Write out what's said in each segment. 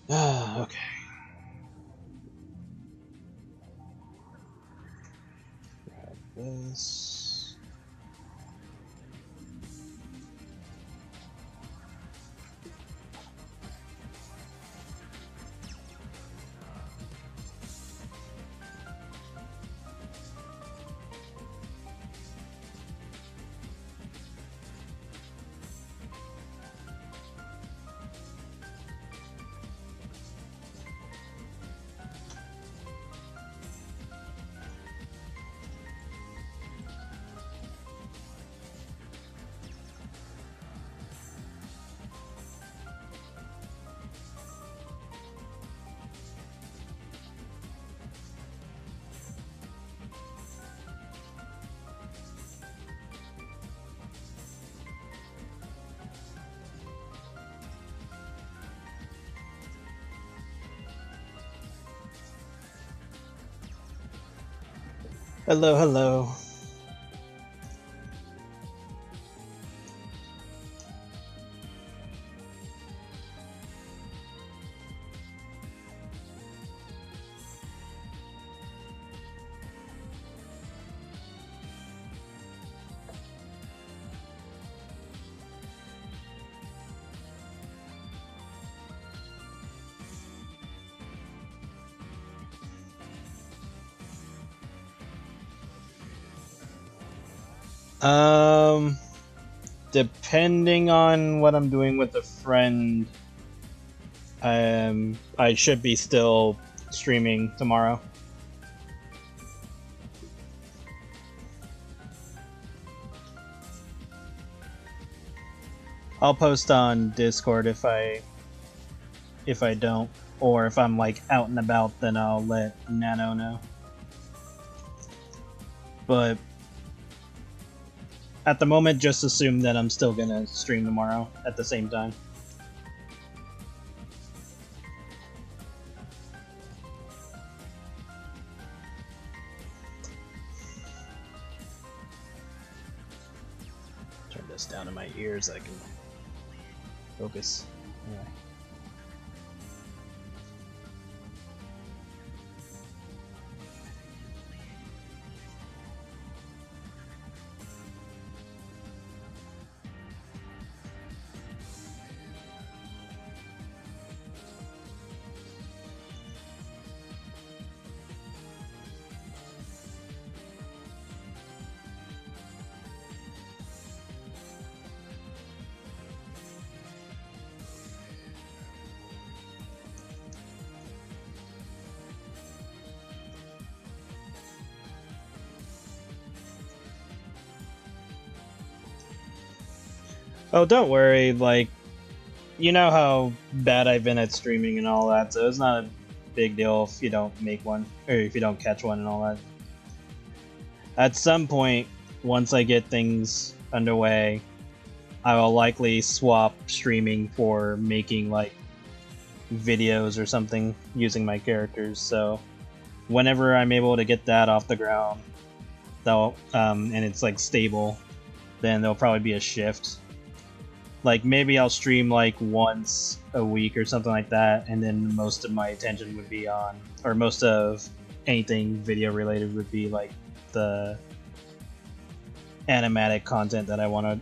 Okay. Grab this. Hello, hello. Um, Depending on what I'm doing with a friend, I should be still streaming tomorrow. I'll post on Discord if I don't, or if I'm like out and about, then I'll let Nano know. But at the moment, just assume that I'm still gonna stream tomorrow at the same time. Turn this down in my ears so I can focus. Anyway. Oh, don't worry, like, you know how bad I've been at streaming and all that, so it's not a big deal if you don't make one, or if you don't catch one and all that. At some point, once I get things underway, I will likely swap streaming for making, like, videos or something using my characters, so whenever I'm able to get that off the ground, and it's, like, stable, then there'll probably be a shift. Like, maybe I'll stream like once a week or something like that, and then most of my attention would be on, or most of anything video related would be like the animatic content that I wanna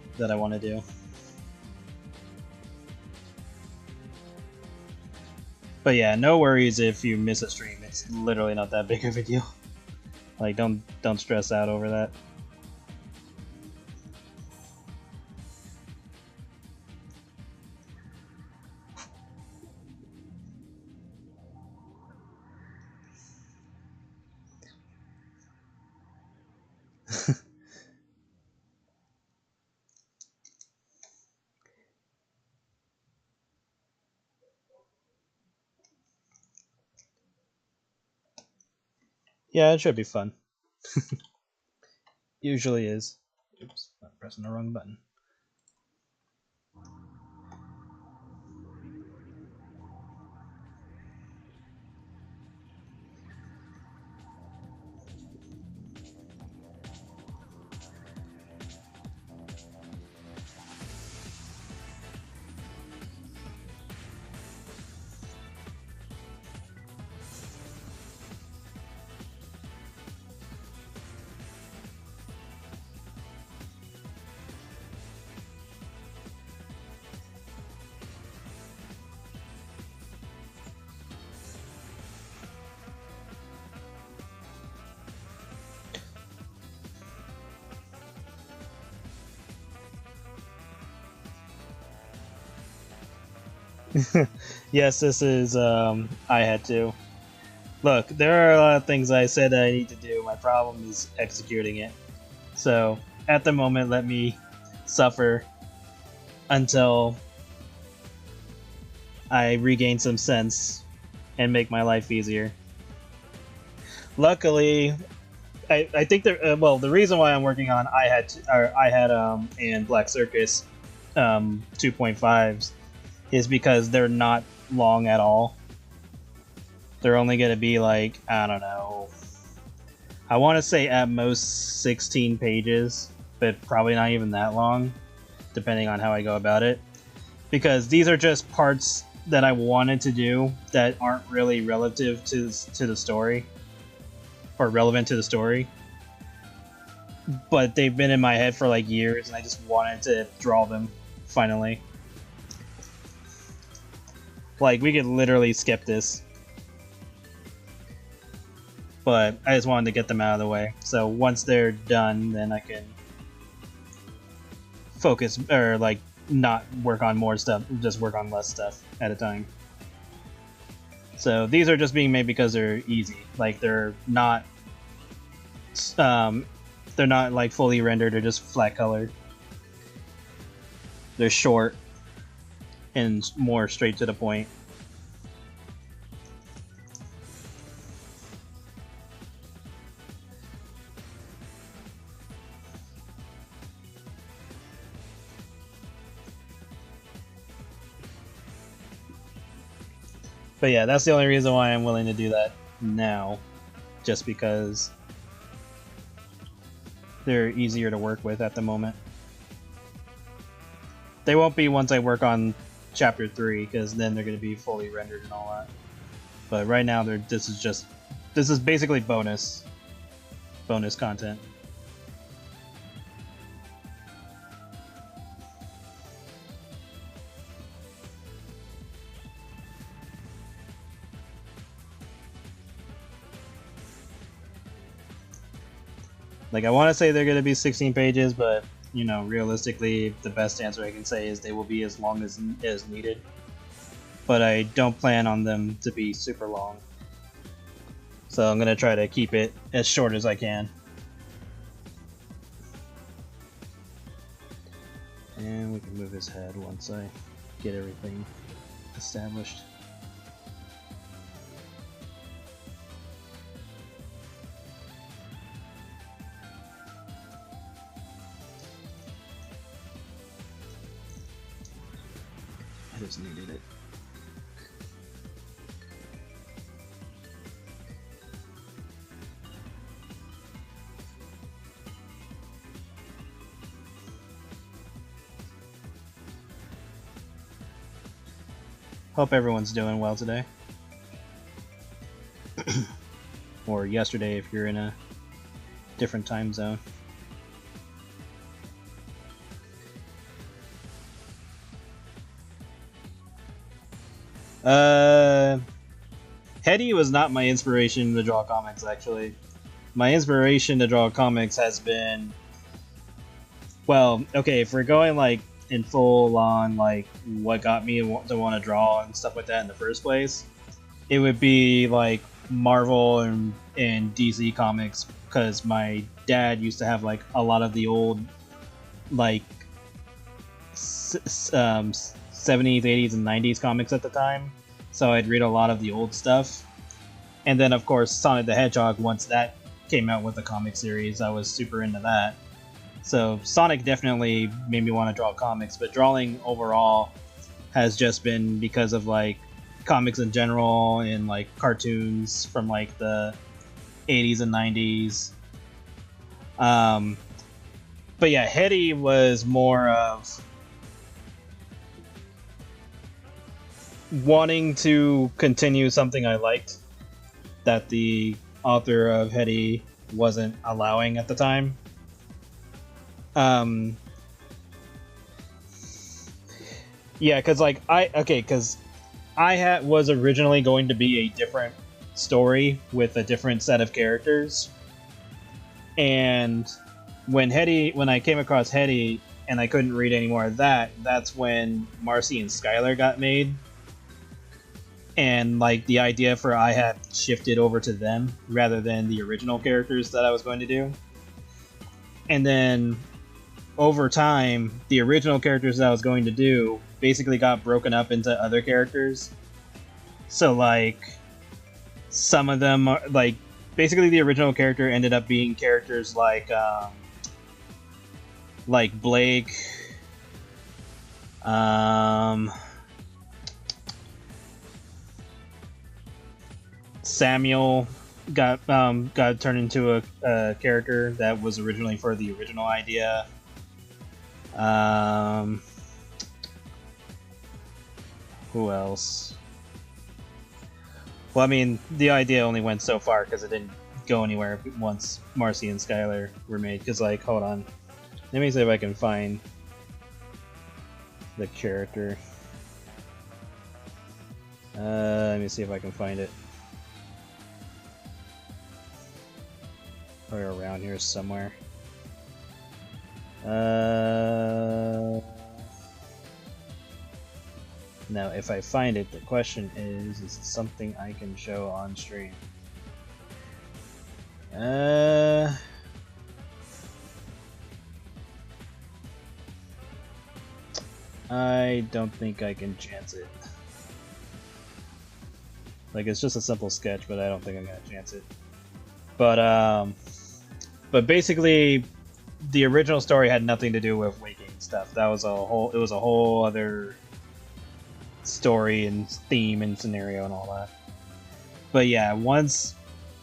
do. But yeah, no worries if you miss a stream. It's literally not that big of a deal. Like, don't stress out over that. Yeah, it should be fun. Usually is. Oops, I'm pressing the wrong button. Yes, this is IHHAT. Look, there are a lot of things I said that I need to do. My problem is executing it. So, at the moment, let me suffer until I regain some sense and make my life easier. Luckily, I think well, the reason why I'm working on IHAT and Black Circus 2.5s is because they're not long at all. They're only going to be like, I don't know, I want to say at most 16 pages, but probably not even that long, depending on how I go about it. Because these are just parts that I wanted to do that aren't really relative to the story, or relevant to the story. But they've been in my head for like years, and I just wanted to draw them, finally. Like, we could literally skip this. But I just wanted to get them out of the way. So once they're done, then I can focus, or like, not work on more stuff, just work on less stuff at a time. So these are just being made because they're easy. Like, they're not like fully rendered, they're just flat colored. They're short and more straight to the point. But yeah, that's the only reason why I'm willing to do that now, just because they're easier to work with at the moment. They won't be once I work on Chapter 3, because then they're going to be fully rendered and all that. But right now, this is basically bonus content. Like, I want to say they're going to be 16 pages, but, you know, realistically, the best answer I can say is they will be as long as needed. But I don't plan on them to be super long. So I'm going to try to keep it as short as I can. And we can move his head once I get everything established. I just needed it. Hope everyone's doing well today. Or yesterday if you're in a different time zone. Hetty was not my inspiration to draw comics, actually. My inspiration to draw comics has been... Well, okay, if we're going, like, in full on, like, what got me to want to draw and stuff like that in the first place, it would be, like, Marvel and DC comics, because my dad used to have, like, a lot of the old, like, 70s, 80s, and 90s comics at the time. So I'd read a lot of the old stuff. And then, of course, Sonic the Hedgehog, once that came out with the comic series, I was super into that. So Sonic definitely made me want to draw comics, but drawing overall has just been because of, like, comics in general and, like, cartoons from, like, the 80s and 90s. But yeah, Hetty was more of wanting to continue something I liked that the author of Hetty wasn't allowing at the time. Yeah, because, like, because IHAT was originally going to be a different story with a different set of characters. And when I came across Hetty and I couldn't read any more of that, that's when Marcy and Skylar got made. and like the idea for IHAT shifted over to them rather than the original characters that I was going to do. And then over time, the original characters that I was going to do basically got broken up into other characters. So like some of them are like basically the original character ended up being characters like Blake, Samuel got turned into a character that was originally for the original idea. Who else? Well, I mean, the idea only went so far because it didn't go anywhere once Marcy and Skylar were made. Because, like, hold on. Let me see if I can find the character. Let me see if I can find it. Or around here somewhere. Now, if I find it, the question is it something I can show on stream? I don't think I can chance it. Like, it's just a simple sketch, but I don't think I'm gonna chance it. But basically, the original story had nothing to do with waking stuff. That was it was a whole other story and theme and scenario and all that. But yeah, once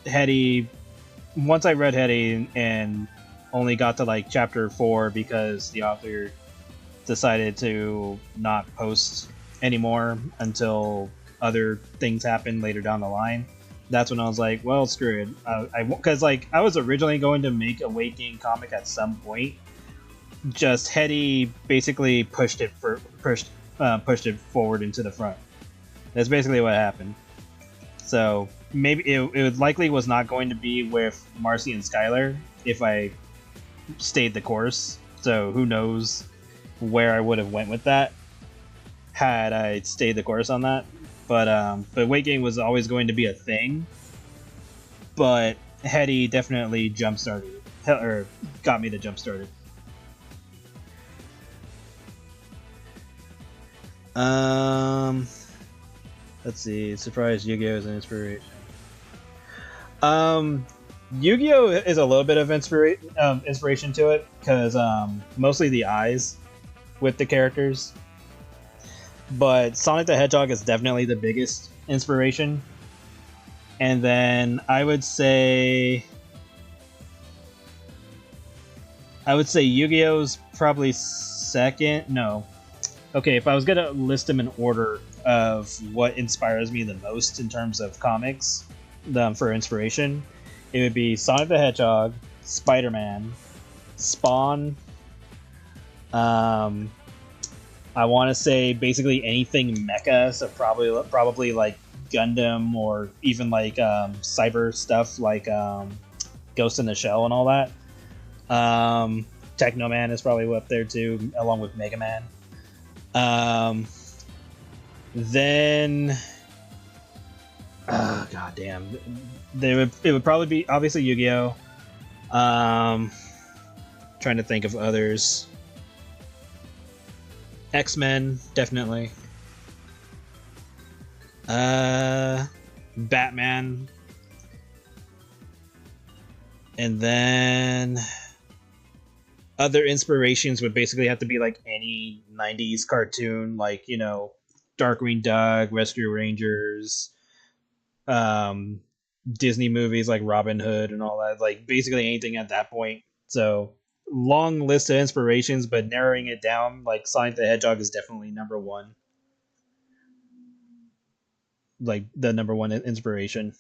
I read Hetty and only got to like chapter 4 because the author decided to not post anymore until other things happened later down the line. That's when I was like, well, screw it. Because like I was originally going to make a Waking comic at some point. Just Hetty basically pushed it forward into the front. That's basically what happened. So maybe it likely was not going to be with Marcy and Skylar if I stayed the course. So who knows where I would have went with that had I stayed the course on that. But weight gain was always going to be a thing. But Hetty definitely jump started or got me to jump started. Let's see. Surprise Yu-Gi-Oh! Is an inspiration. Yu-Gi-Oh! Is a little bit of inspiration to it because mostly the eyes with the characters. But Sonic the Hedgehog is definitely the biggest inspiration. And then I would say Yu-Gi-Oh's probably second. No. Okay, if I was gonna list them in order of what inspires me the most in terms of comics for inspiration, it would be Sonic the Hedgehog, Spider-Man, Spawn. I want to say basically anything mecha, so probably like Gundam or even like cyber stuff like Ghost in the Shell and all that. Techno Man is probably up there too, along with Mega Man. Then, god damn, it would probably be obviously Yu-Gi-Oh. Trying to think of others. X-Men, definitely. Batman. And then other inspirations would basically have to be like any 90s cartoon, like, you know, Darkwing Duck, Rescue Rangers, Disney movies like Robin Hood and all that, like basically anything at that point. So long list of inspirations, but narrowing it down, like Sonic the Hedgehog is definitely number one. Like the number one inspiration.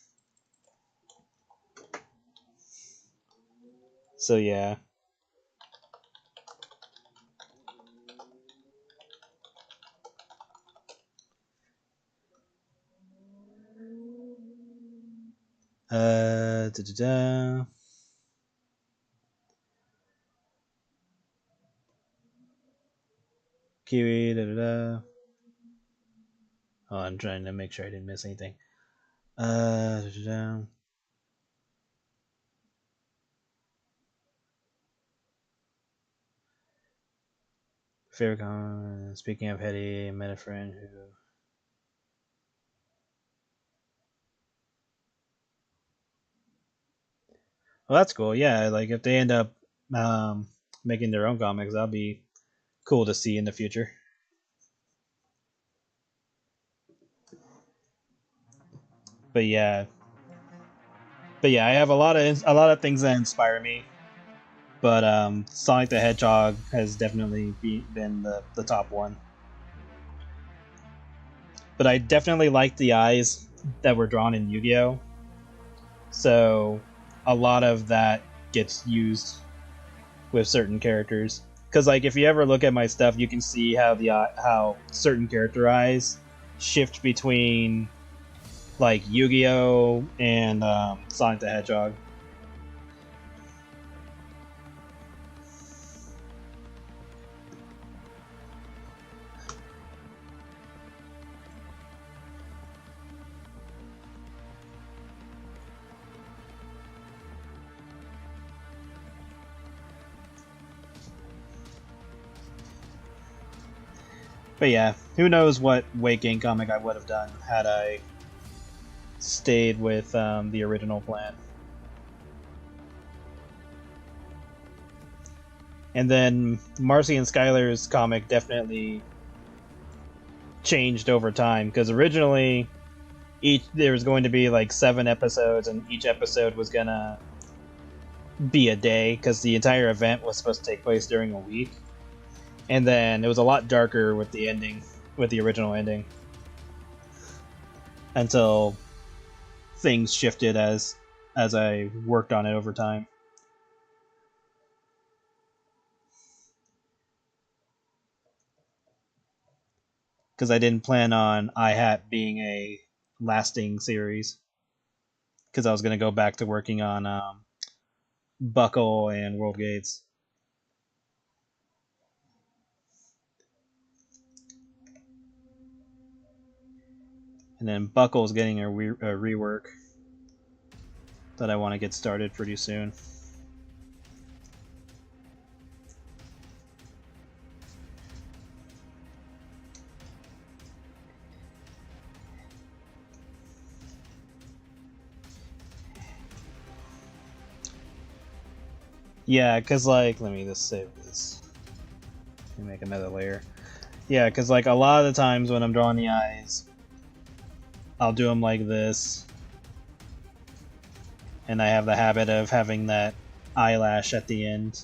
So yeah. Da, da, da. Kiwi, da, da, da. Oh, I'm trying to make sure I didn't miss anything. Favorite comment. Speaking of Hetty, I met a friend who. Well, that's cool. Yeah, like if they end up um, making their own comics, that'll be cool to see in the future. But yeah, I have a lot of things that inspire me. But Sonic the Hedgehog has definitely been the top one. But I definitely like the eyes that were drawn in Yu-Gi-Oh. So a lot of that gets used with certain characters. Because like if you ever look at my stuff, you can see how how certain character eyes shift between like Yu-Gi-Oh and Sonic the Hedgehog. But yeah, who knows what weight gain comic I would have done had I stayed with the original plan. And then Marcy and Skylar's comic definitely changed over time because originally there was going to be like 7 episodes, and each episode was gonna be a day because the entire event was supposed to take place during a week. And then it was a lot darker with the ending, with the original ending, until things shifted as I worked on it over time. Because I didn't plan on IHAT being a lasting series. Because I was going to go back to working on Buckle and World Gates. And then Buckle's getting a rework that I want to get started pretty soon. Yeah, because like, let me just save this. Let me make another layer. Yeah, because like a lot of the times when I'm drawing the eyes, I'll do them like this. And I have the habit of having that eyelash at the end.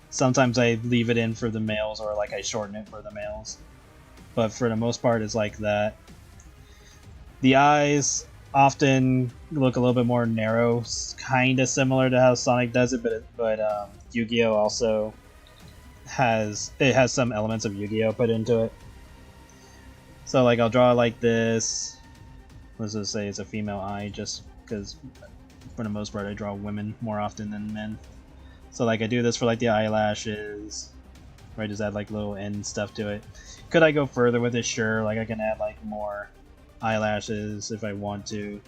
Sometimes I leave it in for the males, or like I shorten it for the males. But for the most part, it's like that. The eyes often look a little bit more narrow, kind of similar to how Sonic does it, but Yu-Gi-Oh also has some elements of Yu-Gi-Oh put into it. So like I'll draw it like this. Let's just say it's a female eye, just because for the most part I draw women more often than men. So like I do this for like the eyelashes, where I just add like little end stuff to it. Could I go further with it? Sure. Like I can add like more eyelashes if I want to.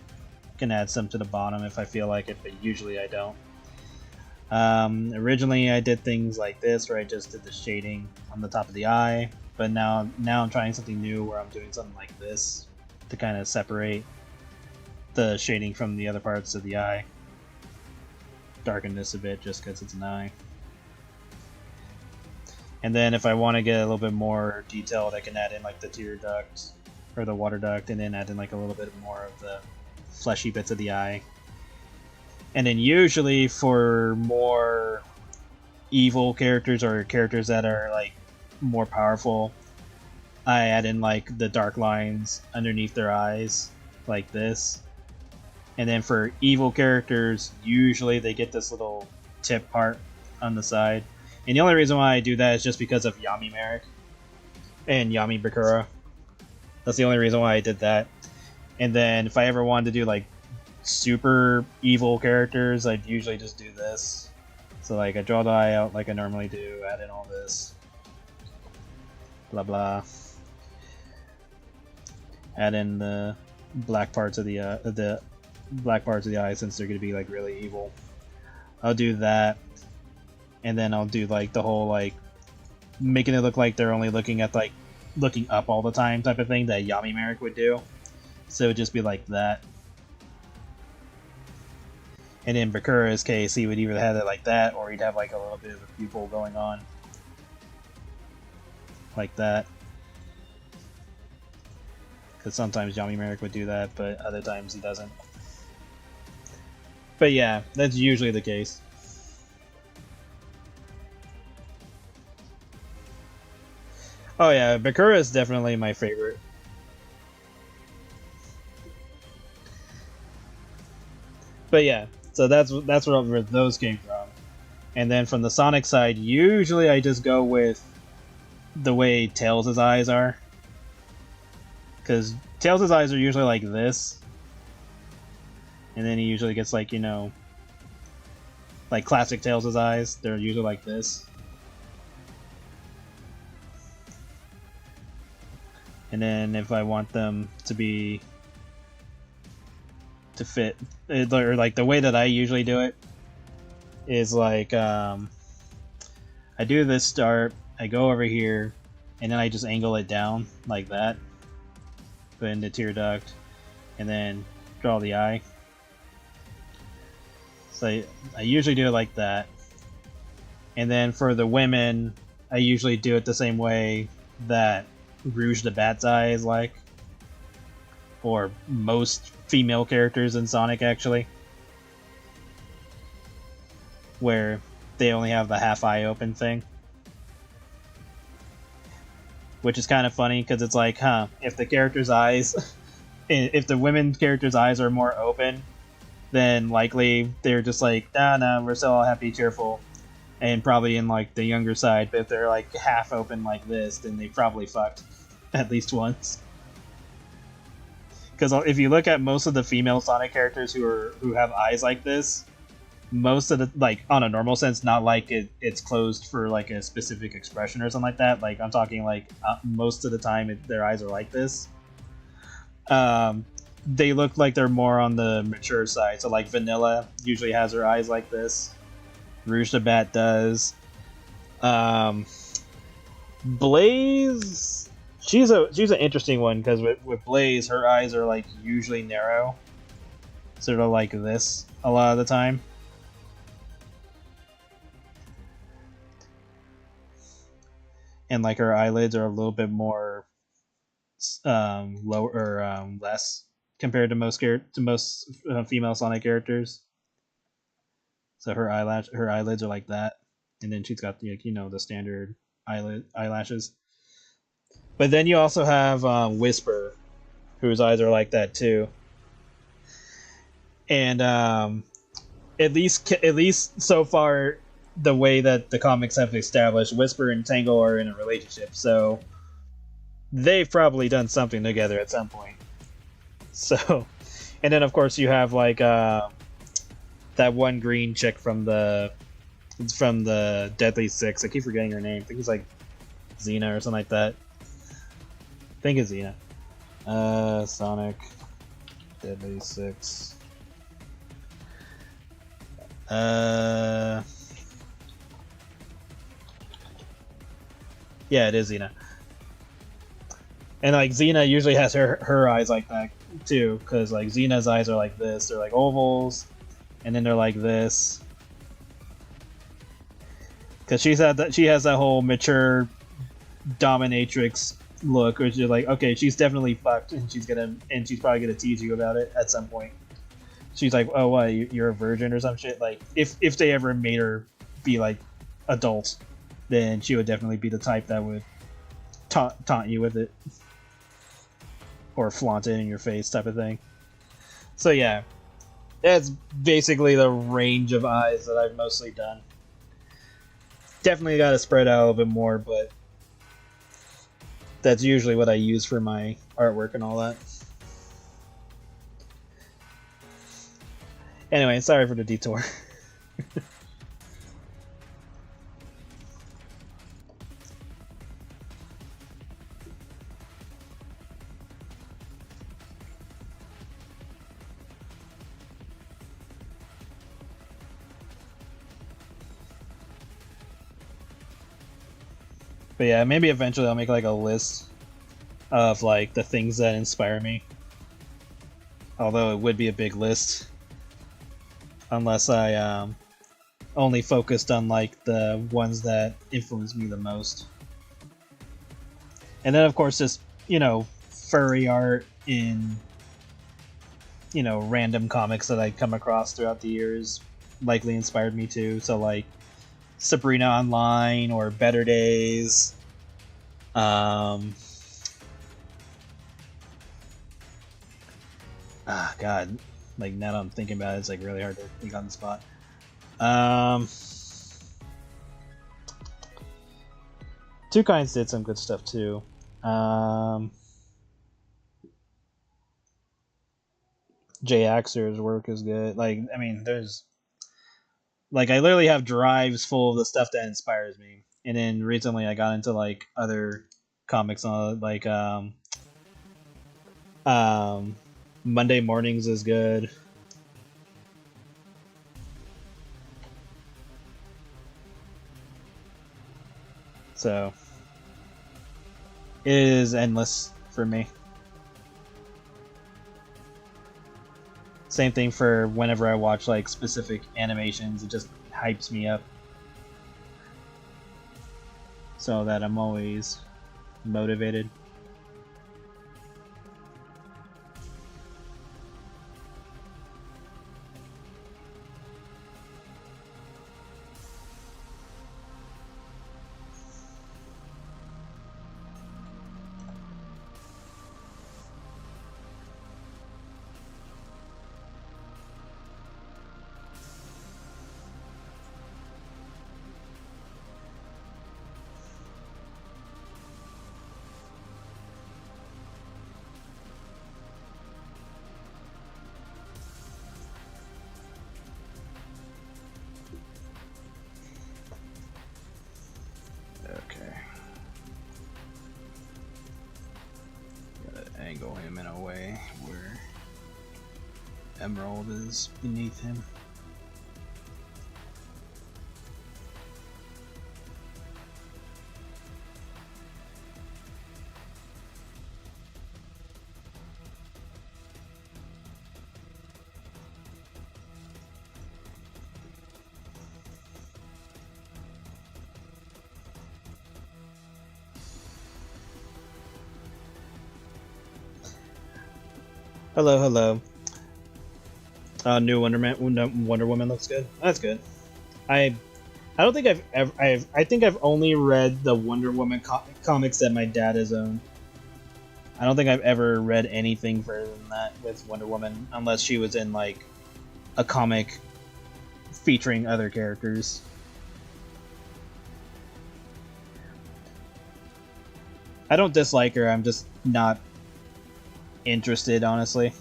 Can add some to the bottom if I feel like it, but usually I don't. Originally I did things like this where I just did the shading on the top of the eye, but now I'm trying something new where I'm doing something like this to kind of separate the shading from the other parts of the eye. Darken this a bit just because it's an eye. And then if I want to get a little bit more detailed, I can add in like the tear duct or the water duct, and then add in like a little bit more of the fleshy bits of the eye. And then usually for more evil characters or characters that are like more powerful, I add in like the dark lines underneath their eyes like this. And then for evil characters, usually they get this little tip part on the side. And the only reason why I do that is just because of Yami Merrick and Yami Bakura. That's the only reason why I did that. And then if I ever wanted to do like super evil characters, I'd usually just do this. So like I draw the eye out like I normally do, add in all this. Blah blah. add in the black parts of the black parts of the eye, since they're gonna be like really evil. I'll do that, and then I'll do like the whole like making it look like they're only looking at like looking up all the time type of thing that Yami Merrick would do. So it'd just be like that. And in Bakura's case, he would either have it like that, or he'd have like a little bit of a pupil going on. Like that. Because sometimes Yami Merrick would do that, but other times he doesn't. But yeah, that's usually the case. Oh yeah, Bakura is definitely my favorite. But yeah, so that's where those came from. And then from the Sonic side, usually I just go with the way Tails' eyes are. Because Tails' eyes are usually like this. And then he usually gets like, you know, like classic Tails' eyes. They're usually like this. And then if I want them to be to fit, or like the way that I usually do it is like I do this start, I go over here, and then I just angle it down like that, put in the tear duct, and then draw the eye. So I usually do it like that. And then for the women, I usually do it the same way that Rouge the Bat's eye is like, or most female characters in Sonic actually, where they only have the half eye open thing, which is kind of funny because it's like, huh, if the character's eyes, if the women characters' eyes are more open, then likely they're just like, nah, we're still all happy, cheerful, and probably in like the younger side. But if they're like half open like this, then they probably fucked at least once. Because if you look at most of the female Sonic characters who have eyes like this, most of the, like on a normal sense, not like it's closed for like a specific expression or something like that. Like I'm talking like most of the time their eyes are like this. They look like they're more on the mature side. So like Vanilla usually has her eyes like this. Rouge the Bat does. Blaze, she's an interesting one because with Blaze, her eyes are like usually narrow, sort of like this a lot of the time. And like her eyelids are a little bit more lower or less compared to most female Sonic characters. So her eyelids are like that, and then she's got the, you know, the standard eyelashes. But then you also have Whisper, whose eyes are like that too. And at least so far, the way that the comics have established, Whisper and Tangle are in a relationship, so they've probably done something together at some point. So, and then of course you have like that one green chick from the Deadly Six. I keep forgetting her name. I think it's like Xena or something like that. I think it's Xena. Sonic Deadly Six. Yeah, it is Xena. And like Xena usually has her eyes like that too, because like Xena's eyes are like this. They're like ovals, and then they're like this. Because she has that whole mature dominatrix look, which you're like, okay, she's definitely fucked, and she's probably gonna tease you about it at some point. She's like, oh, what, you're a virgin or some shit? Like, if they ever made her be like adult, then she would definitely be the type that would taunt you with it, or flaunt it in your face type of thing. So yeah, that's basically the range of eyes that I've mostly done. Definitely got to spread out a little bit more, but that's usually what I use for my artwork and all that. Anyway, sorry for the detour. But yeah, maybe eventually I'll make like a list of like the things that inspire me. Although it would be a big list, unless I only focused on like the ones that influenced me the most. And then of course just, you know, furry art in, you know, random comics that I come across throughout the years likely inspired me too. So like Sabrina Online or Better Days. God, like now that I'm thinking about it, it's like really hard to think on the spot. Two Kinds did some good stuff too. Jay Axer's work is good. Like, I mean, there's like I literally have drives full of the stuff that inspires me. And then recently I got into like other comics on like Monday Mornings is good. So it is endless for me. Same thing for whenever I watch like specific animations, it just hypes me up. So that I'm always motivated. Angle him in a way where Emerald is beneath him. Hello, hello. New Wonder Woman looks good. That's good. I don't think I've ever. I think I've only read the Wonder Woman comics that my dad has owned. I don't think I've ever read anything further than that with Wonder Woman, unless she was in like a comic featuring other characters. I don't dislike her. I'm just not interested, honestly.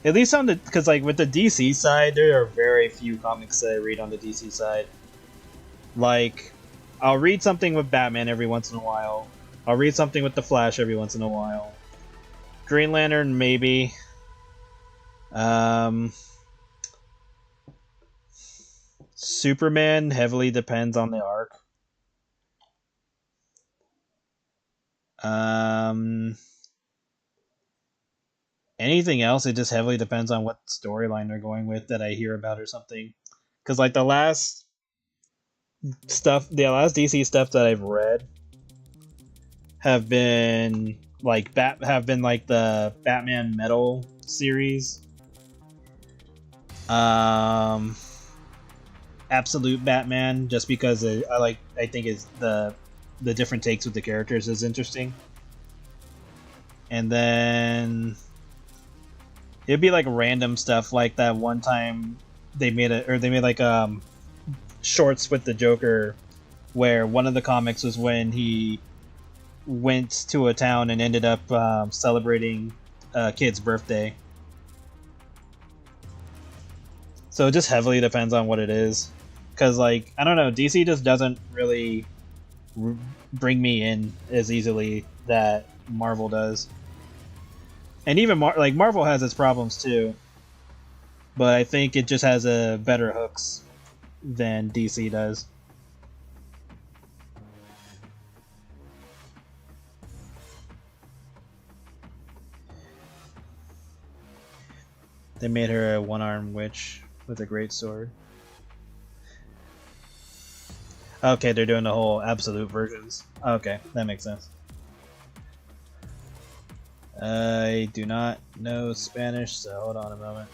At least on the, because like with the DC side, there are very few comics that I read on the DC side. Like, I'll read something with Batman every once in a while. I'll read something with the Flash every once in a while. Green Lantern, maybe. Superman heavily depends on the arc. Anything else, it just heavily depends on what storyline they're going with that I hear about or something. Because like the last DC stuff that I've read have been like the Batman Metal series, Absolute Batman, just because I think it's the different takes with the characters is interesting. And then it'd be like random stuff, like that one time they made like shorts with the Joker, where one of the comics was when he went to a town and ended up celebrating a kid's birthday. So it just heavily depends on what it is, because like I don't know, DC just doesn't really bring me in as easily that Marvel does. And even Marvel has its problems too, but I think it just has better hooks. than DC does. They made her a one-armed witch with a great sword. Okay, they're doing the whole absolute versions. Okay, that makes sense. I do not know Spanish, so hold on a moment.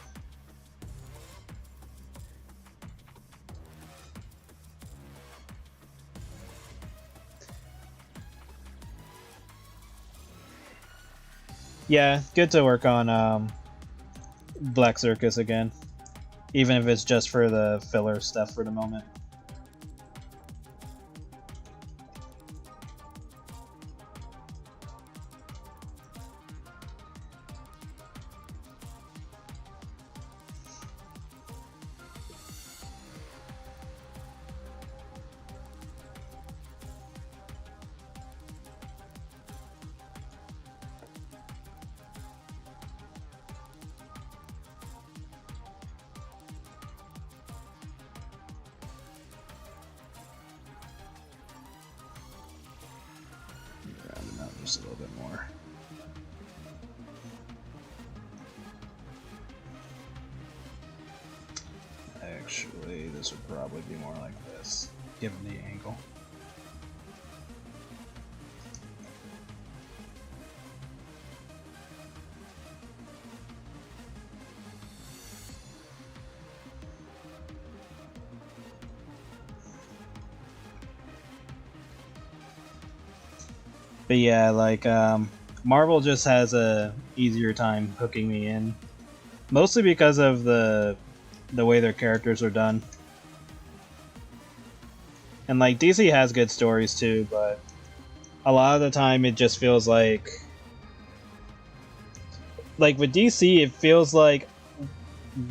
Yeah, good to work on Black Circus again, even if it's just for the filler stuff for the moment. Just a little bit more. Actually, this would probably be more like this, given the angle. But yeah, like, Marvel just has a easier time hooking me in. Mostly because of the way their characters are done. And like, DC has good stories too, but a lot of the time it just feels like with DC, it feels like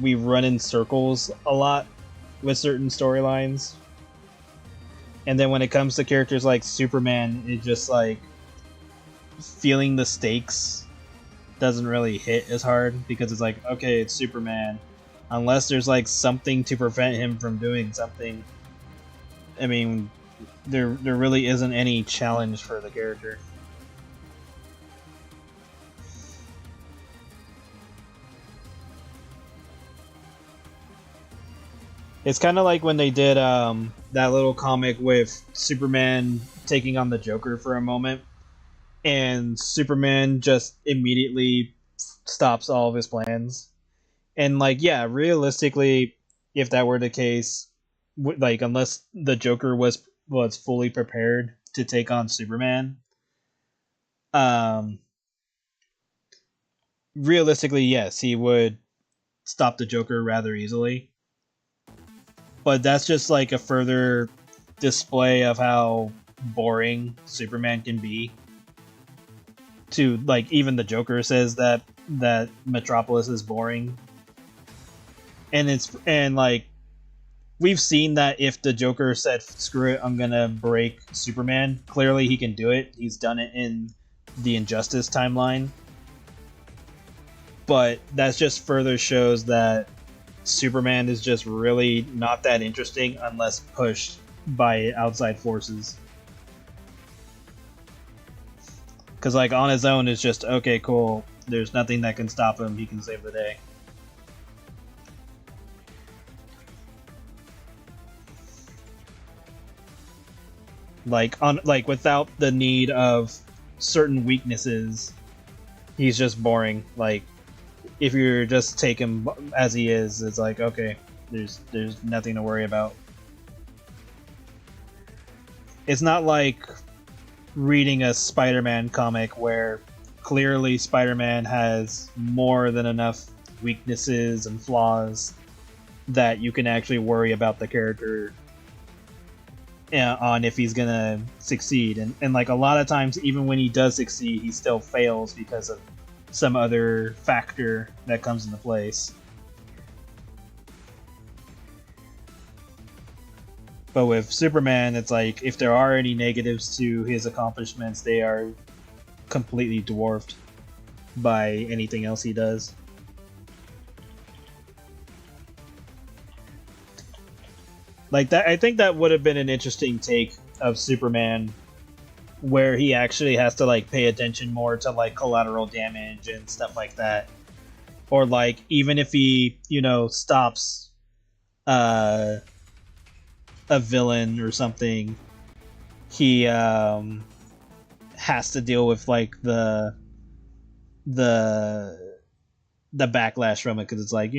we run in circles a lot with certain storylines. And then when it comes to characters like Superman, it just like feeling the stakes doesn't really hit as hard because it's like, okay, it's Superman. Unless there's like something to prevent him from doing something, I mean, there really isn't any challenge for the character. It's kind of like when they did that little comic with Superman taking on the Joker for a moment, and Superman just immediately stops all of his plans. And like, yeah, realistically, if that were the case, like, unless the Joker was fully prepared to take on Superman, realistically, yes, he would stop the Joker rather easily. But that's just like a further display of how boring Superman can be. To like, even the Joker says that Metropolis is boring. And like, we've seen that if the Joker said, screw it, I'm gonna break Superman, clearly he can do it. He's done it in the Injustice timeline. But that just further shows that Superman is just really not that interesting unless pushed by outside forces. Because like, on his own, it's just, okay, cool, there's nothing that can stop him, he can save the day. Like without the need of certain weaknesses, he's just boring. Like, if you just take him as he is, it's like, okay, there's nothing to worry about. It's not like reading a Spider-Man comic where clearly Spider-Man has more than enough weaknesses and flaws that you can actually worry about the character on if he's gonna succeed. And like, a lot of times, even when he does succeed, he still fails because of some other factor that comes into place. But with Superman, it's like, if there are any negatives to his accomplishments, they are completely dwarfed by anything else he does. Like that, I think that would have been an interesting take of Superman, where he actually has to like pay attention more to like collateral damage and stuff like that, or like even if he stops uh, a villain or something, he has to deal with like the the backlash from it because it's like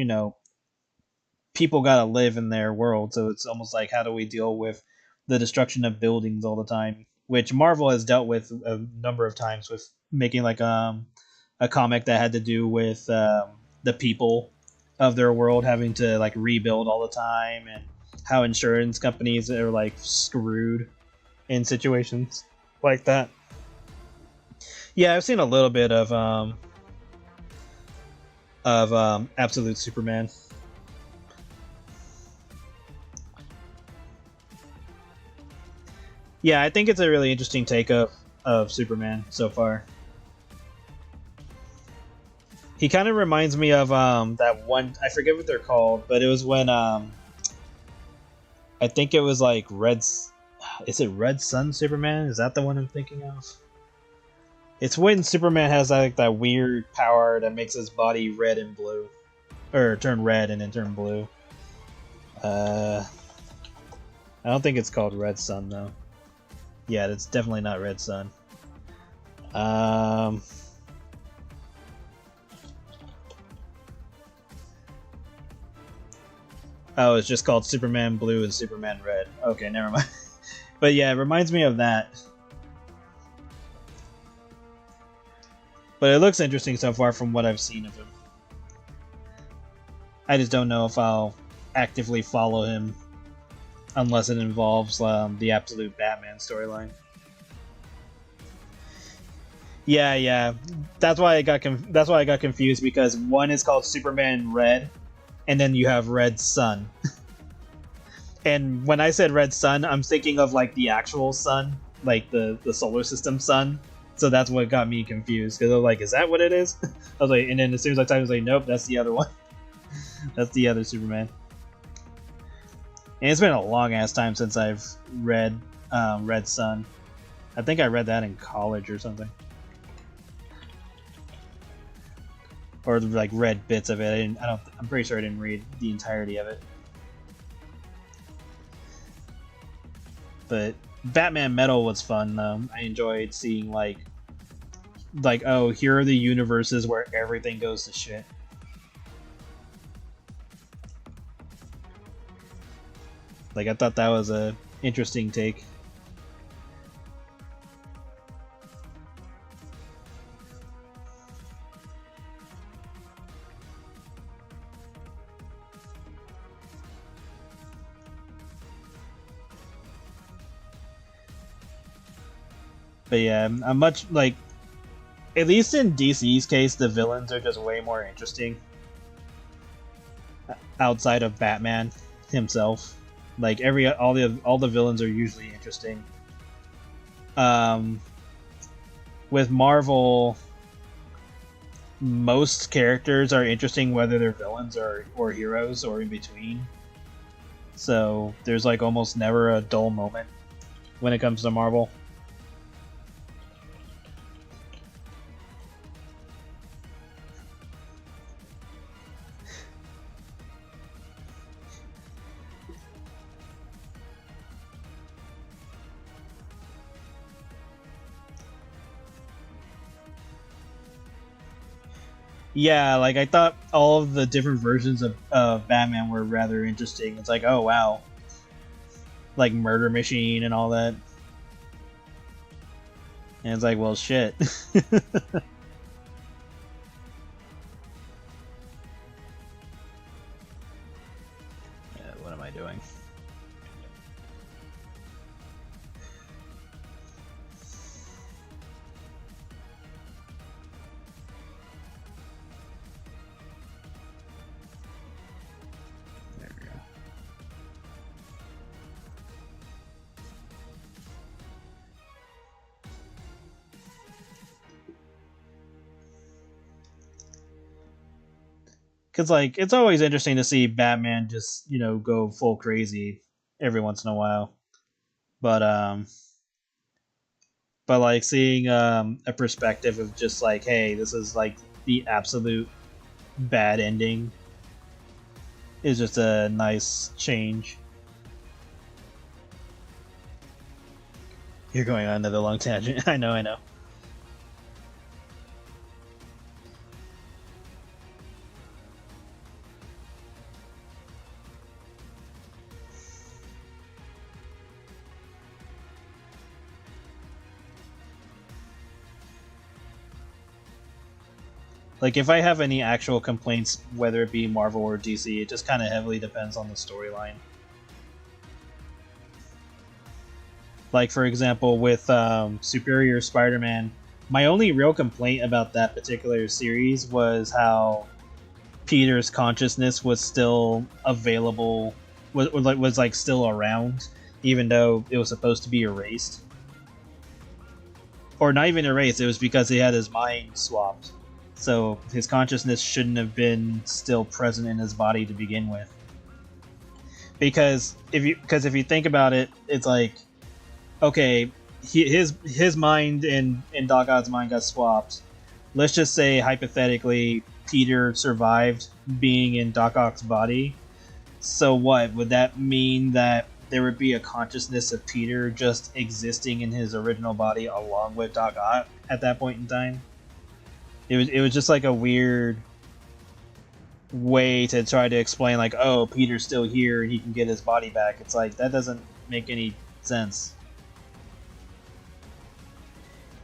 people gotta live in their world, so it's almost like how do we deal with the destruction of buildings all the time, which Marvel has dealt with a number of times with making like a comic that had to do with the people of their world having to like rebuild all the time, and how insurance companies are like screwed in situations like that. Yeah, I've seen a little bit of Absolute Superman. Yeah, I think it's a really interesting take of Superman so far. He kind of reminds me of that one, I forget what they're called, but it was when I think it was like is it Red Sun Superman? Is that the one I'm thinking of? It's when Superman has like that weird power that makes his body red and blue, or turn red and then turn blue. I don't think it's called Red Sun though. Yeah, it's definitely not Red Sun. Um, oh, it's just called Superman Blue and Superman Red. Okay, never mind. But yeah, it reminds me of that. But it looks interesting so far from what I've seen of him. I just don't know if I'll actively follow him unless it involves the Absolute Batman storyline. Yeah, yeah. That's why I got confused because one is called Superman Red, and then you have Red Sun. And when I said Red Sun, I'm thinking of like the actual sun, like the solar system sun. So that's what got me confused because I was like, "Is that what it is?" I was like, and then as soon as I typed, I was like, "Nope, that's the other one. That's the other Superman." And it's been a long ass time since I've read Red Sun. I think I read that in college or something, or like read bits of it. I'm pretty sure I didn't read the entirety of it. But Batman Metal was fun though. I enjoyed seeing like oh, here are the universes where everything goes to shit. Like I thought that was a interesting take. But yeah, I'm much like, at least in DC's case, the villains are just way more interesting outside of Batman himself. Like all the villains are usually interesting. Um, with Marvel, most characters are interesting whether they're villains or heroes or in between. So there's like almost never a dull moment when it comes to Marvel. Yeah, like I thought all of the different versions of Batman were rather interesting. It's like, oh wow, like Murder Machine and all that. And it's like, well, shit. What am I doing? There we go. Because like it's always interesting to see Batman just go full crazy every once in a while. But like seeing a perspective of just like, hey, this is like the absolute bad ending is just a nice change. You're going on another long tangent. I know, I know. Like, if I have any actual complaints, whether it be Marvel or DC, it just kind of heavily depends on the storyline. Like, for example, with Superior Spider-Man, my only real complaint about that particular series was how Peter's consciousness was still available, was like still around, even though it was supposed to be erased. Or not even erased, it was because he had his mind swapped. So his consciousness shouldn't have been still present in his body to begin with. Because if you think about it, it's like, okay, his mind and Doc Ock's mind got swapped. Let's just say hypothetically Peter survived being in Doc Ock's body. So what would that mean, that there would be a consciousness of Peter just existing in his original body along with Doc Ock at that point in time? It was just like a weird way to try to explain, like, oh, Peter's still here and he can get his body back. It's like, that doesn't make any sense.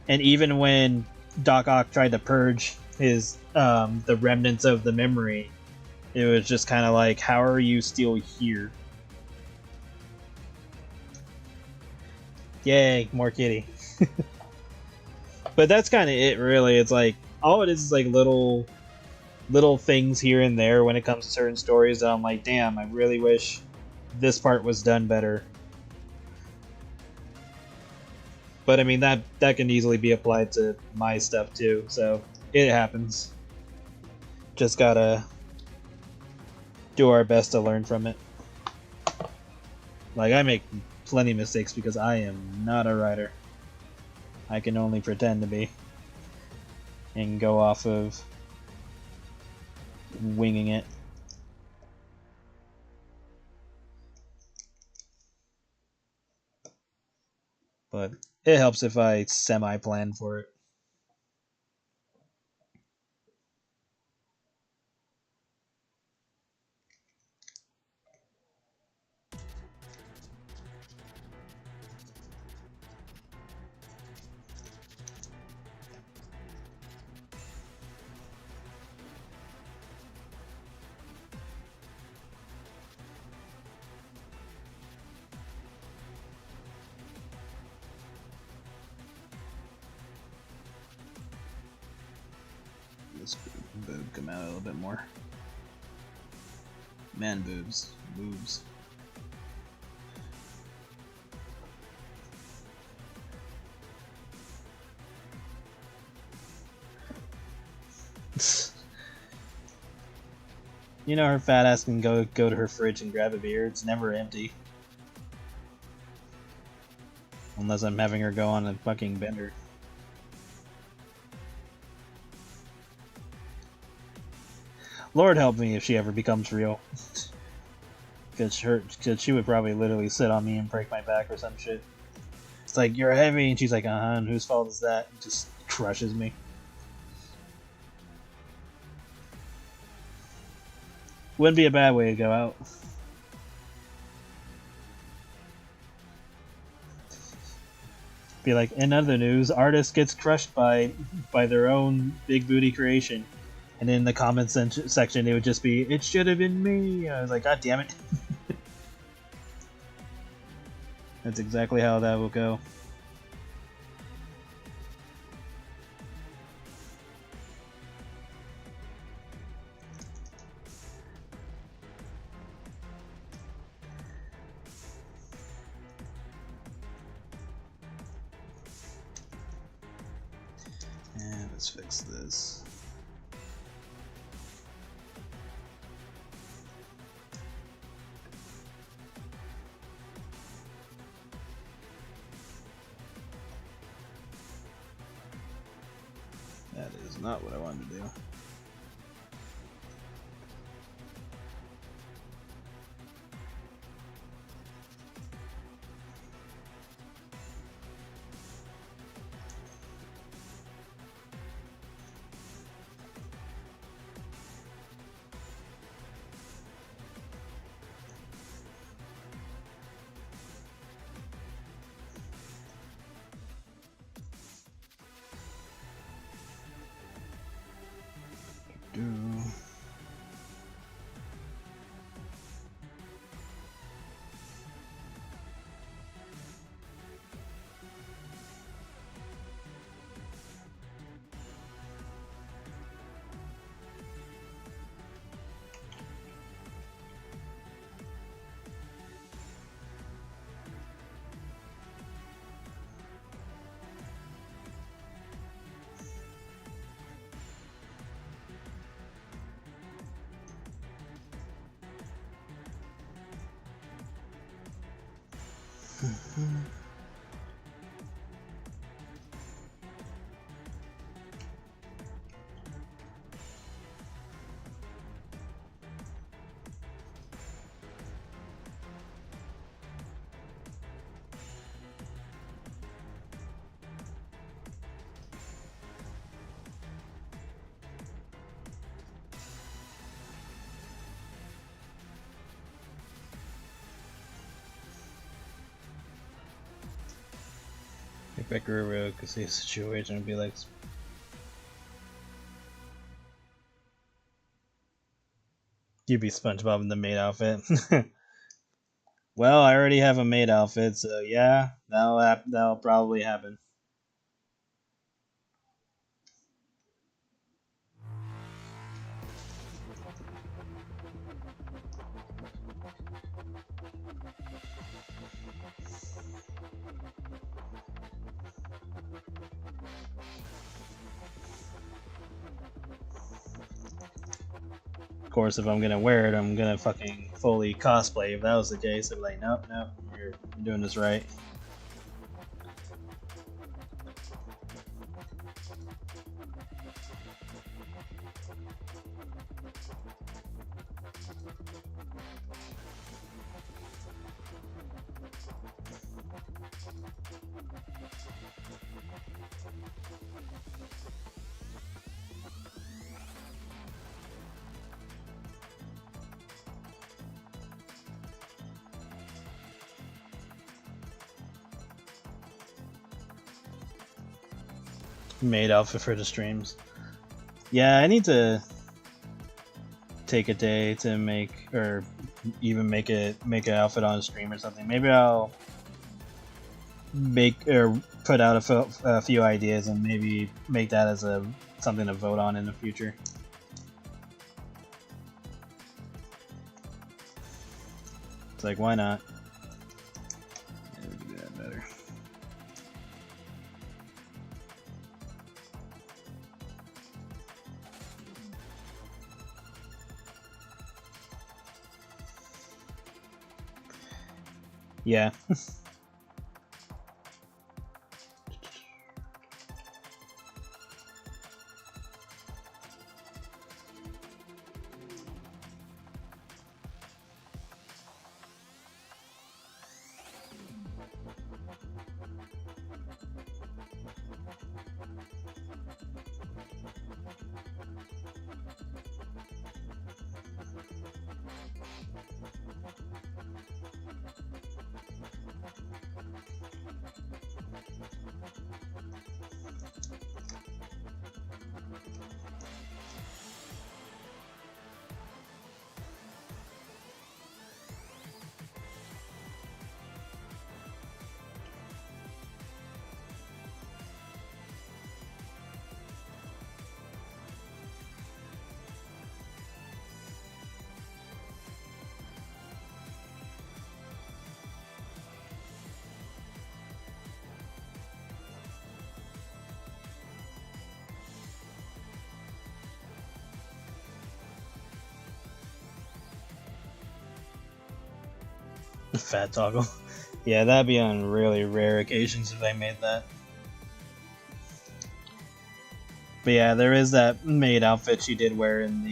And even when Doc Ock tried to purge his the remnants of the memory, it was just kind of like, how are you still here? Yay, more kitty. But that's kind of it, really. It's like, all it is like little things here and there when it comes to certain stories that I'm like, damn, I really wish this part was done better. But I mean, that can easily be applied to my stuff too, so it happens. Just gotta do our best to learn from it. Like, I make plenty of mistakes because I am not a writer. I can only pretend to be. And go off of winging it. But it helps if I semi-plan for it. This boob come out a little bit more. Man boobs. Boobs. You know, her fat ass can go to her fridge and grab a beer. It's never empty. Unless I'm having her go on a fucking bender. Lord help me if she ever becomes real. Cause she would probably literally sit on me and break my back or some shit. It's like, you're heavy, and she's like, and whose fault is that? It just crushes me. Wouldn't be a bad way to go out. Be like, in other news, artist gets crushed by their own big booty creation. And in the comments section, it would just be, it should have been me. I was like, God damn it. That's exactly how that will go. And let's fix this. That is not what I wanted to do. If Viro could see a situation and be like, you'd be SpongeBob in the maid outfit. Well, I already have a maid outfit, so yeah, that'll probably happen. Of course, if I'm gonna wear it, I'm gonna fucking fully cosplay. If that was the case, I'd be like, nope, nope, you're doing this right. Maid outfit for the streams. Yeah, I need to take a day to make, or even make an outfit on a stream or something. Maybe I'll make or put out a few ideas and maybe make that as something to vote on in the future. It's like, why not? Yeah, we can do that better. Yeah. Fat toggle. Yeah, that'd be on really rare occasions if I made that. But yeah, there is that maid outfit she did wear in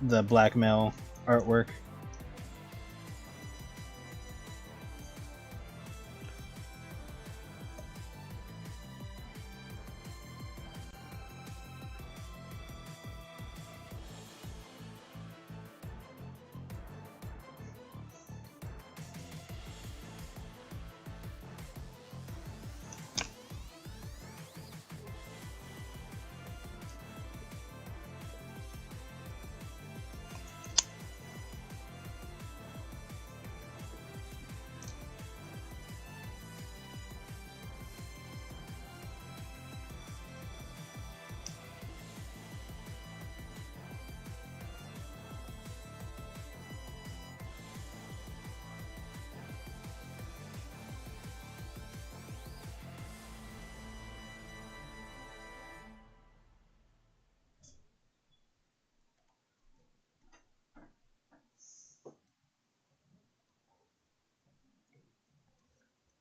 the blackmail artwork.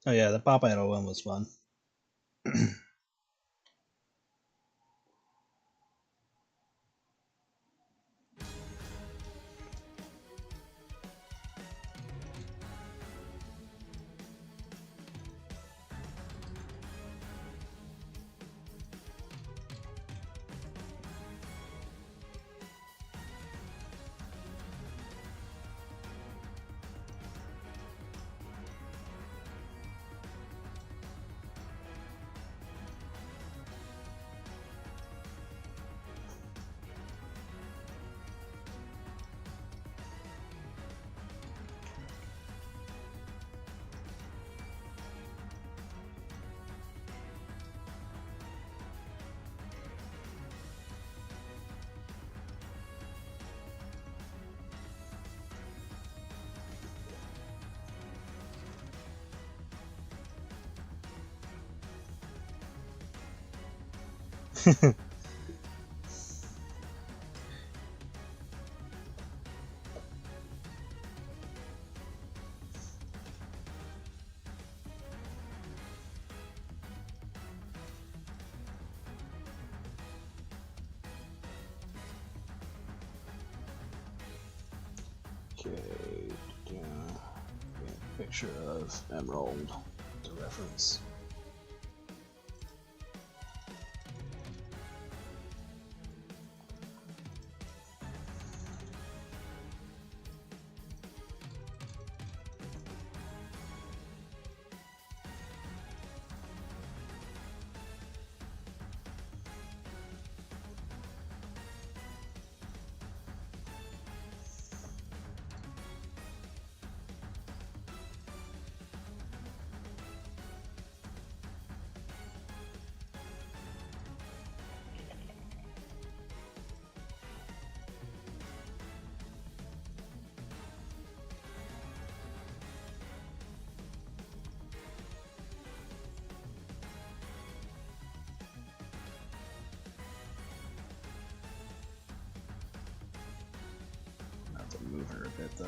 Oh yeah, the Pop Idol one was fun. Okay, picture of Emerald to reference. I have to move her a bit though.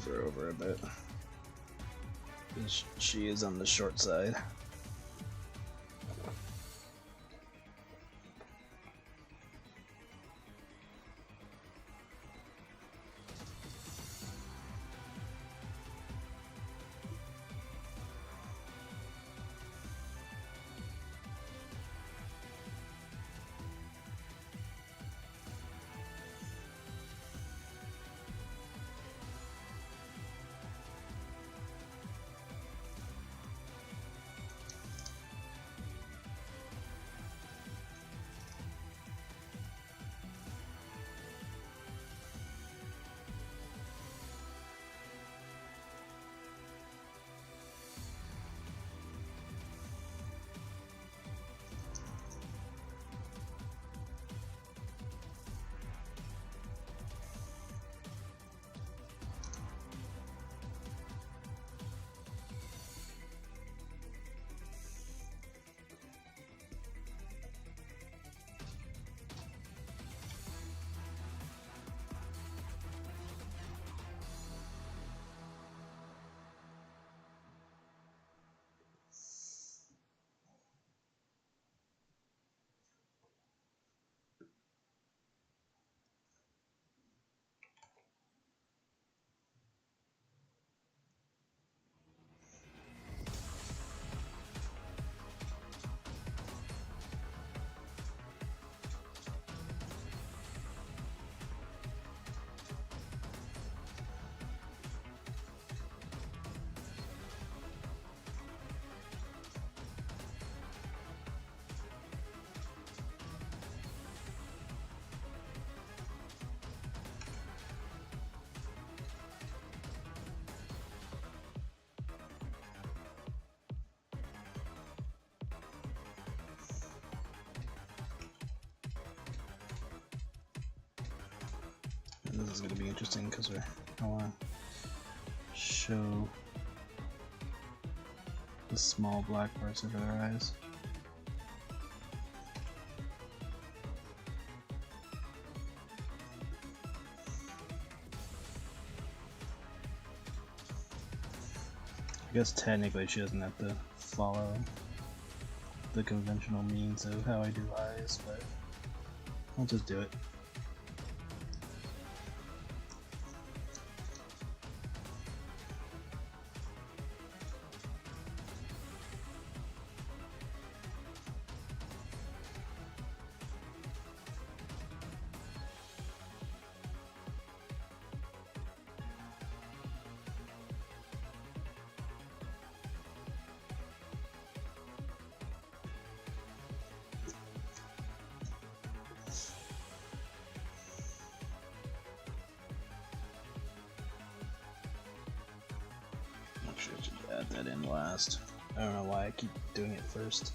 her over a bit. She is on the short side. This is going to be interesting because I want to show the small black parts of their eyes. I guess technically she doesn't have to follow the conventional means of how I do eyes, but I'll just do it. I should add that in last. I don't know why I keep doing it first.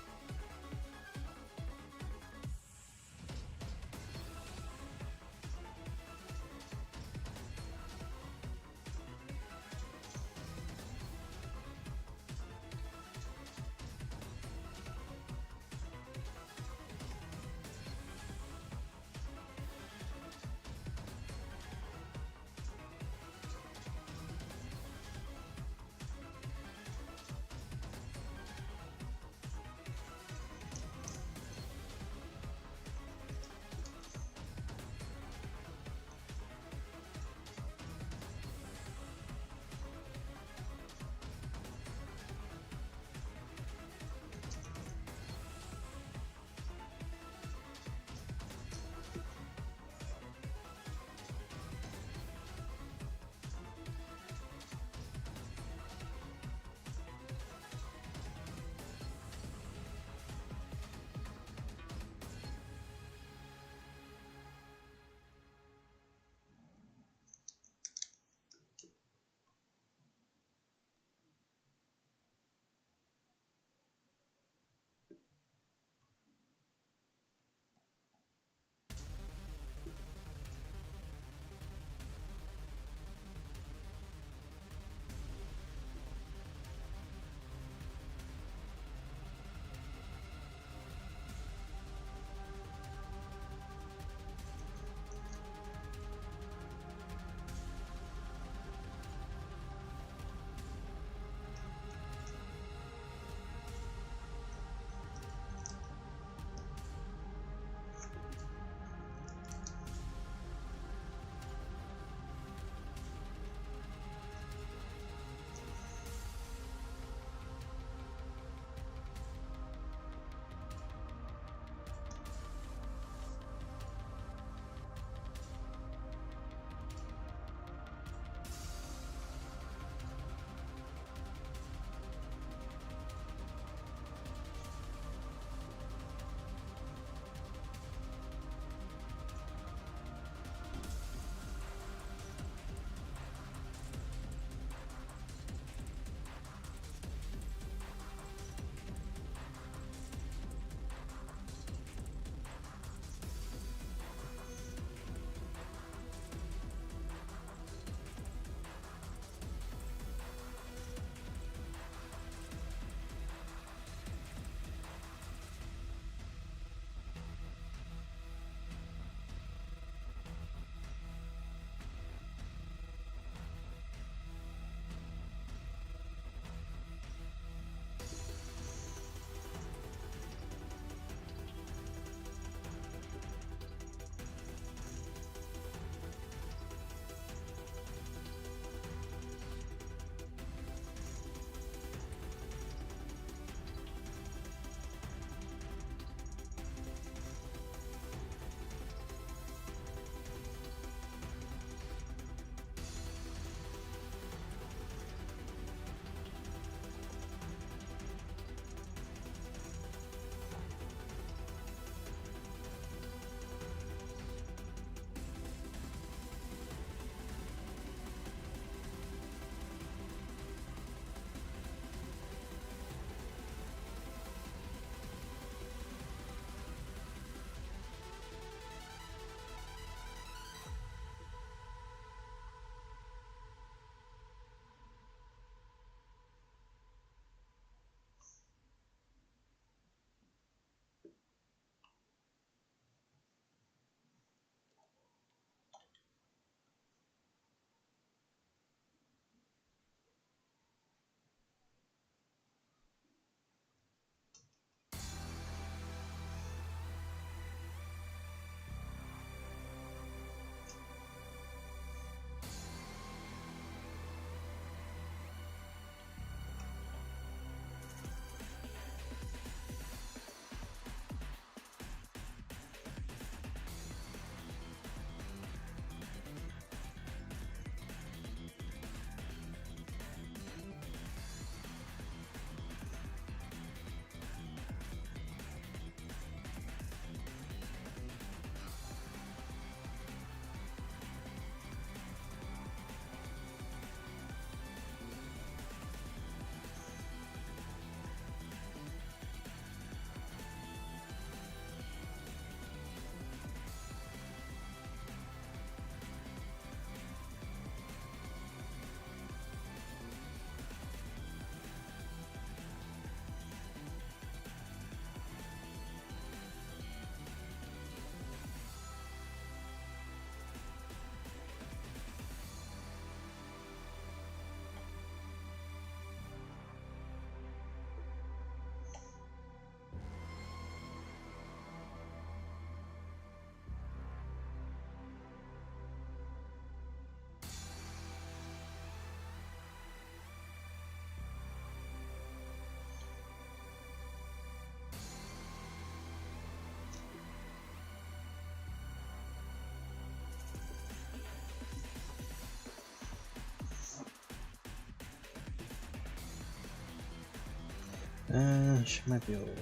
She might be a little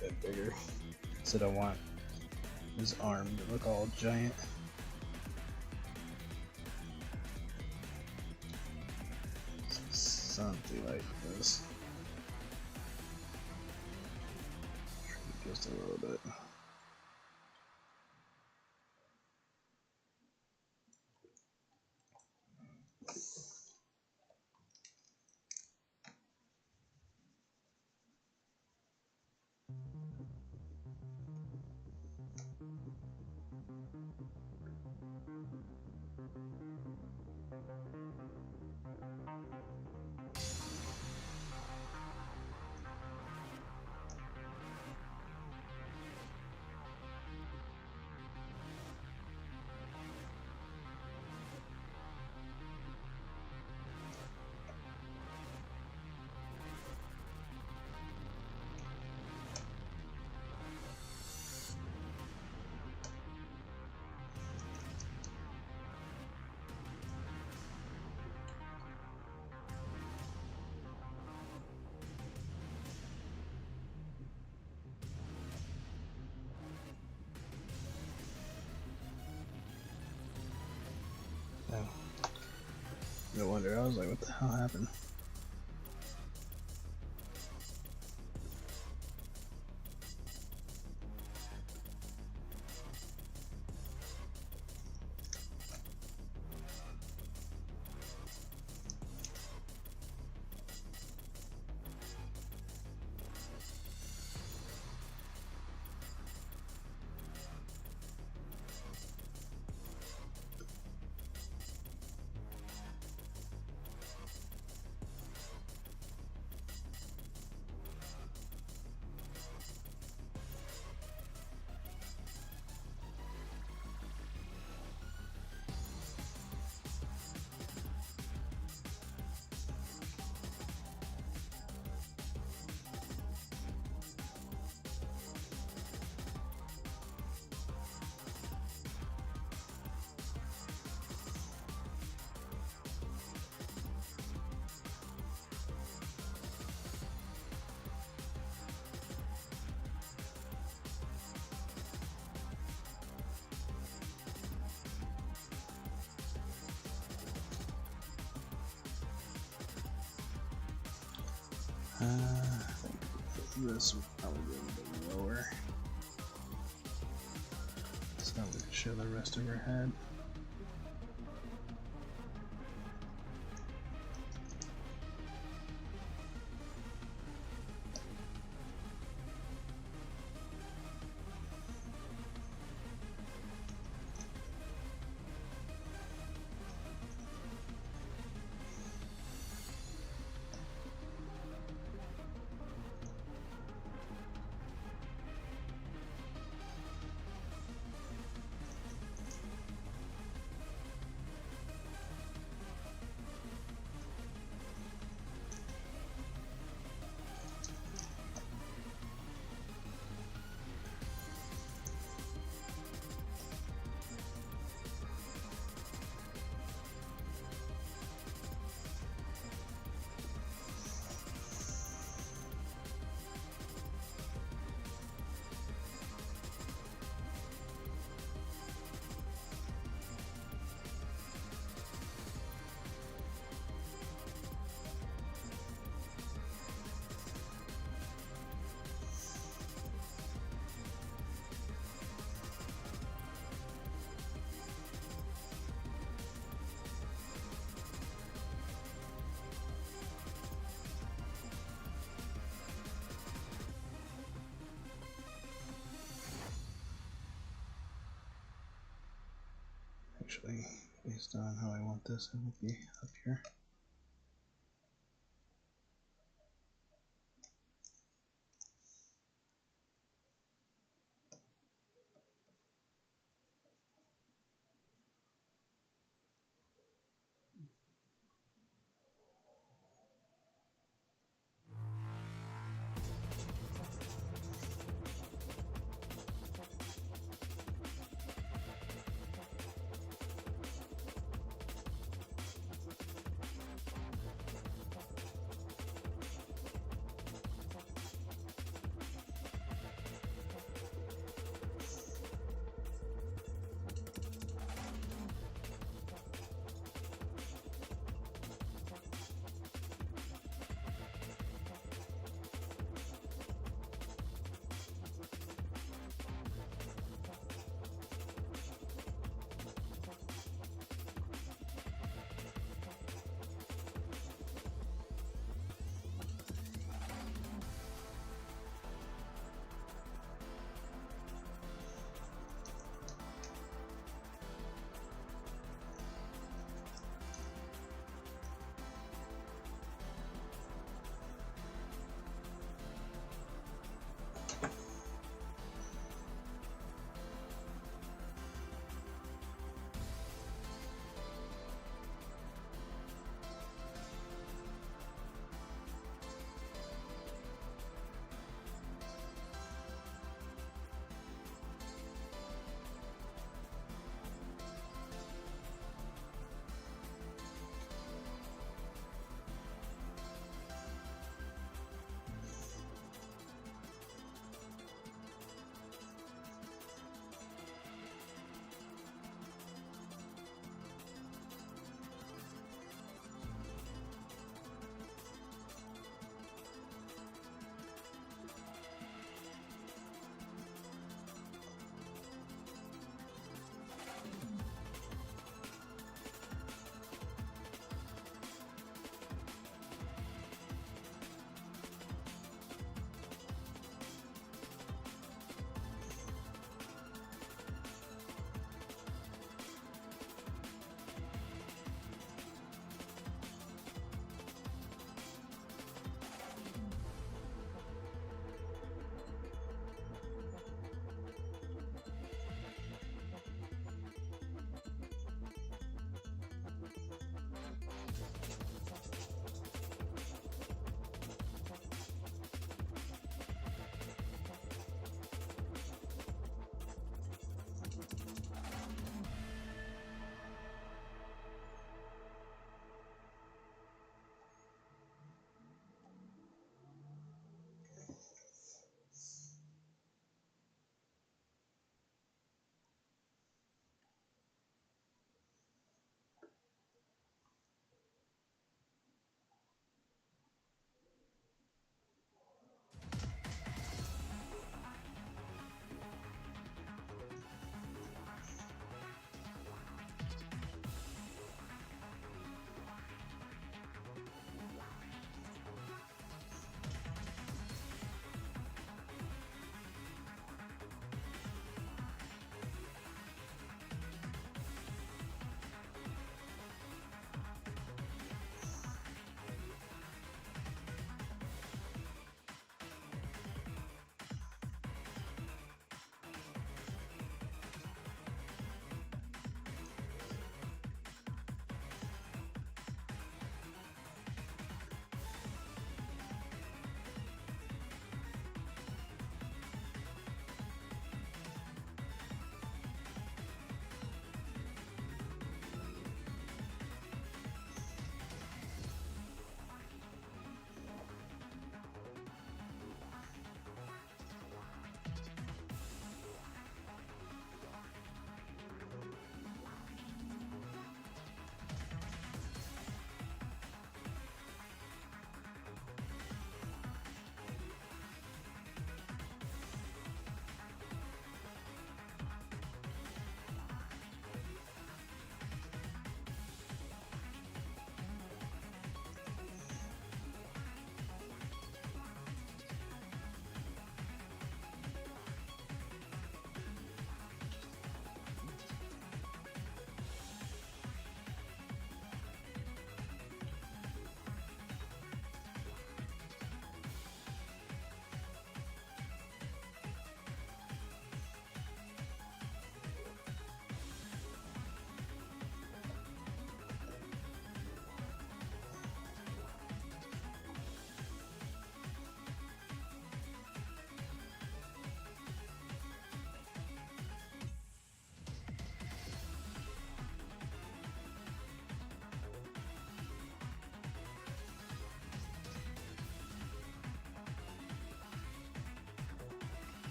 bit bigger. So I don't want his arm to look all giant. Something like this. Just a little bit. No wonder, I was like, what the hell happened? I think this would probably be a little bit lower, so we can show the rest of her head. Actually, based on how I want this, it will be up here.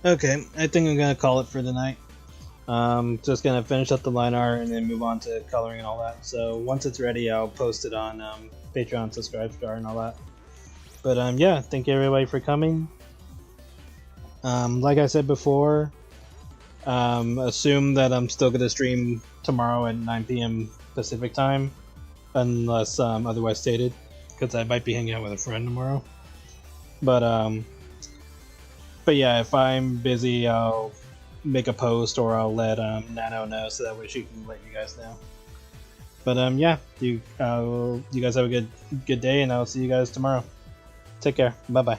Okay, I think I'm gonna call it for the night. Just gonna finish up the line art and then move on to coloring and all that. So once it's ready, I'll post it on Patreon, subscribe star, and all that. But yeah, thank you everybody for coming. Like I said before, assume that I'm still gonna stream tomorrow at 9 p.m. Pacific time, unless otherwise stated, because I might be hanging out with a friend tomorrow. But yeah, if I'm busy, I'll make a post or I'll let Nano know so that way she can let you guys know. But yeah, you guys have a good day, and I'll see you guys tomorrow. Take care. Bye bye.